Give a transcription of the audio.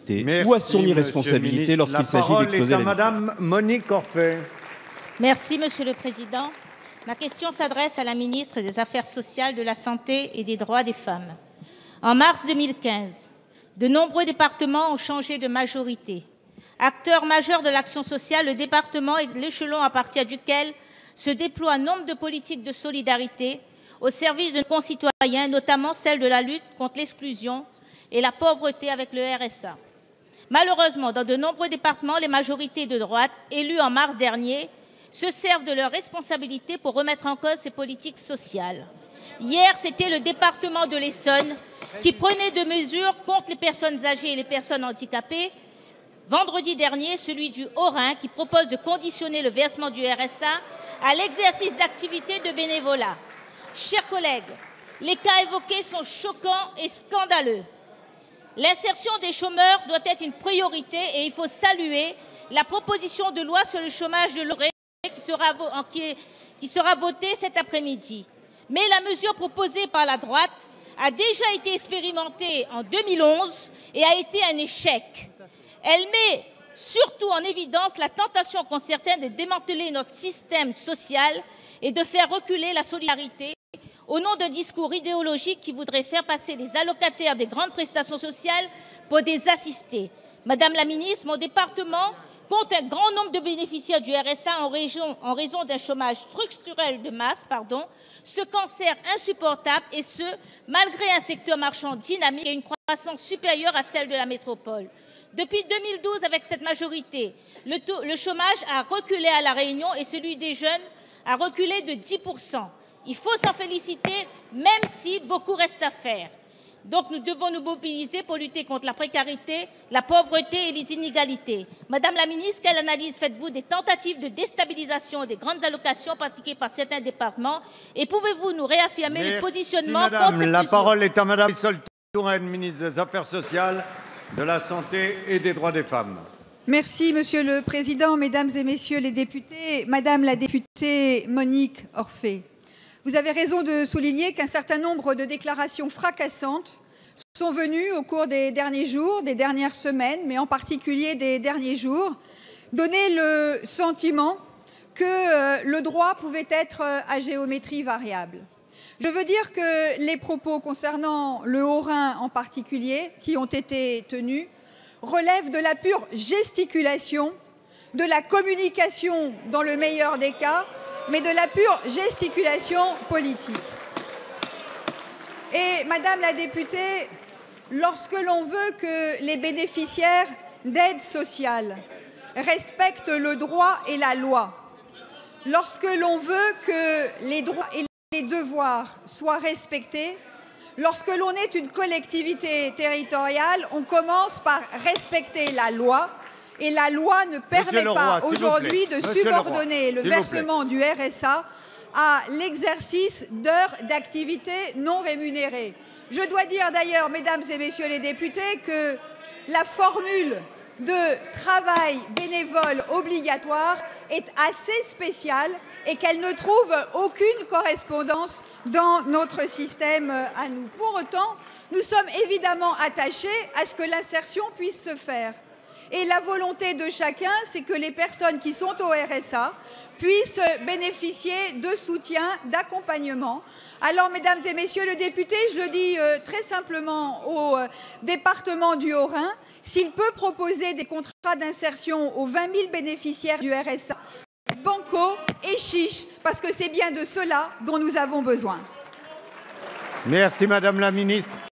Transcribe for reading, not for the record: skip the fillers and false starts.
responsabilité ou à son irresponsabilité lorsqu'il s'agit d'exposer la vie. Madame Monique Orphée. Merci, Monsieur le Président. Ma question s'adresse à la ministre des Affaires sociales, de la Santé et des droits des femmes. En mars 2015, de nombreux départements ont changé de majorité. Acteur majeur de l'action sociale, le département est l'échelon à partir duquel se déploie nombre de politiques de solidarité au service de nos concitoyens, notamment celle de la lutte contre l'exclusion et la pauvreté avec le RSA. Malheureusement, dans de nombreux départements, les majorités de droite, élues en mars dernier, se servent de leurs responsabilités pour remettre en cause ces politiques sociales. Hier, c'était le département de l'Essonne qui prenait des mesures contre les personnes âgées et les personnes handicapées. Vendredi dernier, celui du Haut-Rhin qui propose de conditionner le versement du RSA à l'exercice d'activités de bénévolat. Chers collègues, les cas évoqués sont choquants et scandaleux. L'insertion des chômeurs doit être une priorité et il faut saluer la proposition de loi sur le chômage de longue durée qui sera votée cet après-midi. Mais la mesure proposée par la droite a déjà été expérimentée en 2011 et a été un échec. Elle met surtout en évidence la tentation qu'ont certains de démanteler notre système social et de faire reculer la solidarité au nom d'un discours idéologique qui voudrait faire passer les allocataires des grandes prestations sociales pour des assistés. Madame la ministre, mon département compte un grand nombre de bénéficiaires du RSA en raison d'un chômage structurel de masse, ce cancer insupportable, et ce, malgré un secteur marchand dynamique et une croissance supérieure à celle de la métropole. Depuis 2012, avec cette majorité, le chômage a reculé à La Réunion et celui des jeunes a reculé de 10%. Il faut s'en féliciter, même si beaucoup reste à faire. Donc nous devons nous mobiliser pour lutter contre la précarité, la pauvreté et les inégalités. Madame la ministre, quelle analyse faites-vous des tentatives de déstabilisation des grandes allocations pratiquées par certains départements? Et pouvez-vous nous réaffirmer le positionnement contre cette mesure? La parole est à Madame Marisol Touraine, ministre des Affaires sociales, de la Santé et des droits des femmes. Merci, Monsieur le Président, Mesdames et Messieurs les députés. Madame la députée Monique Orphée, vous avez raison de souligner qu'un certain nombre de déclarations fracassantes sont venues au cours des derniers jours, des dernières semaines, mais en particulier des derniers jours, donner le sentiment que le droit pouvait être à géométrie variable. Je veux dire que les propos concernant le Haut-Rhin en particulier, qui ont été tenus, relèvent de la pure gesticulation, de la communication dans le meilleur des cas, mais de la pure gesticulation politique. Et Madame la députée, lorsque l'on veut que les bénéficiaires d'aide sociale respectent le droit et la loi, lorsque l'on veut que les droits et les devoirs soient respectés, lorsque l'on est une collectivité territoriale, on commence par respecter la loi. Et la loi ne permet pas aujourd'hui de subordonner le versement du RSA à l'exercice d'heures d'activité non rémunérées. Je dois dire d'ailleurs, Mesdames et Messieurs les députés, que la formule de travail bénévole obligatoire est assez spéciale et qu'elle ne trouve aucune correspondance dans notre système à nous. Pour autant, nous sommes évidemment attachés à ce que l'insertion puisse se faire. Et la volonté de chacun, c'est que les personnes qui sont au RSA puissent bénéficier de soutien, d'accompagnement. Alors, Mesdames et Messieurs les députés, je le dis très simplement au département du Haut-Rhin, s'il peut proposer des contrats d'insertion aux 20 000 bénéficiaires du RSA, banco et chiche, parce que c'est bien de cela dont nous avons besoin. Merci Madame la ministre.